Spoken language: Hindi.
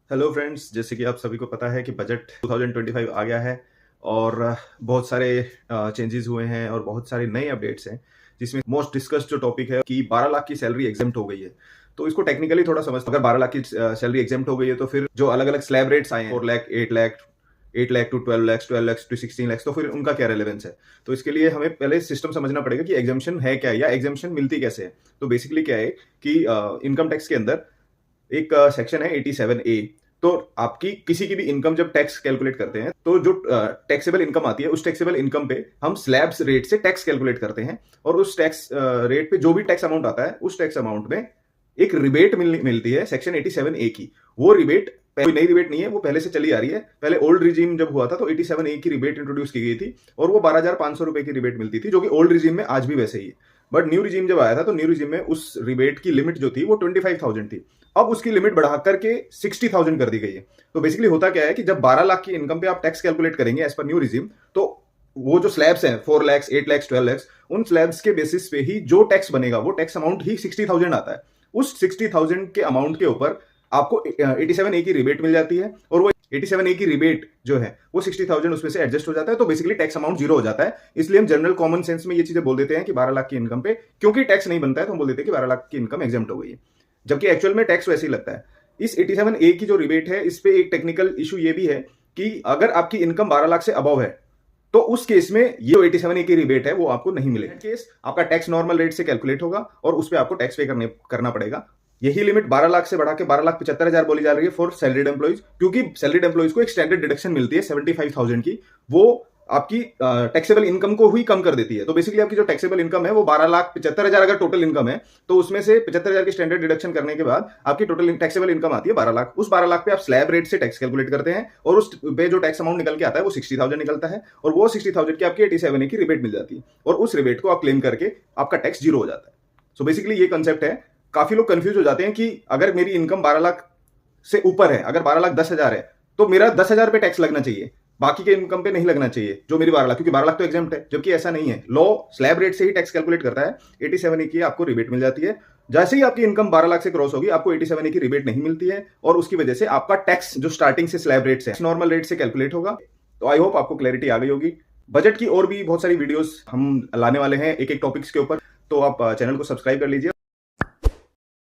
हेलो फ्रेंड्स, जैसे कि आप सभी को पता है कि बजट 2025 आ गया है और बहुत सारे चेंजेस हुए हैं और बहुत सारे नए अपडेट्स हैं, जिसमें मोस्ट डिस्कस्ड जो टॉपिक है कि 12 लाख की सैलरी एग्जेम्प्ट हो गई है। तो इसको टेक्निकली थोड़ा समझते हैं। अगर 12 लाख की सैलरी एग्जेम्प्ट हो गई है तो फिर जो अलग अलग स्लैब रेट्स आए हैं 4 लाख, 8 लाख, 8 लाख टू 12 लाख, 12 लाख टू 16 लाख, तो फिर उनका क्या रेलेवेंस है। तो इसके लिए हमें पहले सिस्टम समझना पड़ेगा कि एग्जामेशन है क्या या एग्जामेशन मिलती कैसे है। तो बेसिकली क्या है कि इनकम टैक्स के अंदर एक सेक्शन है 87A। तो आपकी किसी की भी इनकम जब टैक्स कैलकुलेट करते हैं तो जो टैक्सेबल इनकम आती है उस टैक्सेबल इनकम पे हम स्लैब्स रेट से टैक्स कैलकुलेट करते हैं और उस टैक्स रेट पे जो भी टैक्स अमाउंट आता है उस टैक्स अमाउंट में एक रिबेट मिलती है सेक्शन 87A की। वो रिबेट कोई नई रिबेट नहीं है, वो पहले से चली आ रही है। पहले ओल्ड रिजीम जब हुआ था तो 87A की रिबेट इंट्रोड्यूस की गई थी और वो 12,500 रुपए की रिबेट मिलती थी, जो कि ओल्ड रिजीम में आज भी वैसे ही है। बट न्यू रिजीम जब आया था तो न्यू रिजीम में उस रिबेट की लिमिट जो थी वो 25,000 थी। अब उसकी लिमिट बढ़ा करके 60,000 कर दी गई है। तो बेसिकली होता क्या है कि जब 12 लाख की इनकम पे आप टैक्स कैलकुलेट करेंगे एज पर न्यू रिजीम, तो वो जो स्लैब्स हैं 4 लाख, 8 लाख, 12 लाख, उन स्लैब्स के बेसिस पे ही जो टैक्स बनेगा वो टैक्स अमाउंट ही 60,000 आता है। उस 60,000 के अमाउंट के ऊपर आपको 87A की रिबेट मिल जाती है और वो 87A की रिबेट जो है वो 60,000 उसमें से एडजस्ट हो जाता है। तो बेसिकली टैक्स अमाउंट जीरो हो जाता है। इसलिए हम जनरल कॉमन सेंस में ये चीजें बोल देते हैं कि 12 लाख की इनकम पे क्योंकि टैक्स नहीं बनता है तो हम बोल देते हैं कि 12 लाख की इनकम एग्जेम्प्ट हो गई है, जबकि एक्चुअल में टैक्स वैसे ही लगता है। इस 87A की जो रिबेट है इस पे एक टेक्निकल इशू ये भी है कि अगर आपकी इनकम 12 लाख से अबव है तो उस केस में ये जो 87A की रिबेट है वो आपको नहीं मिलेगी। केस आपका टैक्स नॉर्मल रेट से कैलकुलेट होगा और उस पर आपको टैक्स पे करना पड़ेगा। यही लिमिट 12 लाख से बढ़ा के 12,75,000 बोली जा रही है फॉर सैलरीड एम्प्लॉइज, क्योंकि सैलरीड एम्प्लॉइज को एक स्टैंडर्ड डिडक्शन मिलती है 75,000 की। वो आपकी टैक्सेबल इनकम को ही कम कर देती है। तो बेसिकली आपकी जो टैक्सेबल इनकम है वो 12,75,000 अगर टोटल इनकम है तो उसमें से 75,000 की स्टैंडर्ड डिडक्शन करने के बाद आपकी टोटल टैक्सेबल इनकम आती है 12 लाख। उस 12 लाख पे आप स्लैब रेट से टैक्स कैलकुलेट करते हैं और उस पे जो टैक्स अमाउंट निकल के आता है वो 60,000 निकलता है और वो 60,000 की आपकी 87A की रिबेट मिल जाती है और उस रिबेट को आप क्लेम करके आपका टैक्स जीरो हो जाता है। सो बेसिकली ये कंसेप्ट है। काफी लोग कंफ्यूज हो जाते हैं कि अगर मेरी इनकम 12 लाख से ऊपर है, अगर 12,10,000 है तो मेरा 10,000 पे टैक्स लगना चाहिए, बाकी के इनकम पे नहीं लगना चाहिए जो मेरी 12 लाख, क्योंकि 12 लाख तो एग्जेम्प्ट है। जबकि ऐसा नहीं है, लॉ स्लैब रेट से ही टैक्स कैलकुलेट करता है। 87A की आपको रिबेट मिल जाती है। जैसे ही आपकी इनकम 12 लाख से क्रॉस होगी आपको 87A की रिबेट नहीं मिलती है और उसकी वजह से आपका टैक्स जो स्टार्टिंग से स्लैब रेट से नॉर्मल रेट से कैलकुलेट होगा। तो आई होप आपको क्लैरिटी आ गई होगी। बजट की और भी बहुत सारी वीडियोस हम लाने वाले हैं एक एक टॉपिक्स के ऊपर, तो आप चैनल को सब्सक्राइब कर लीजिए।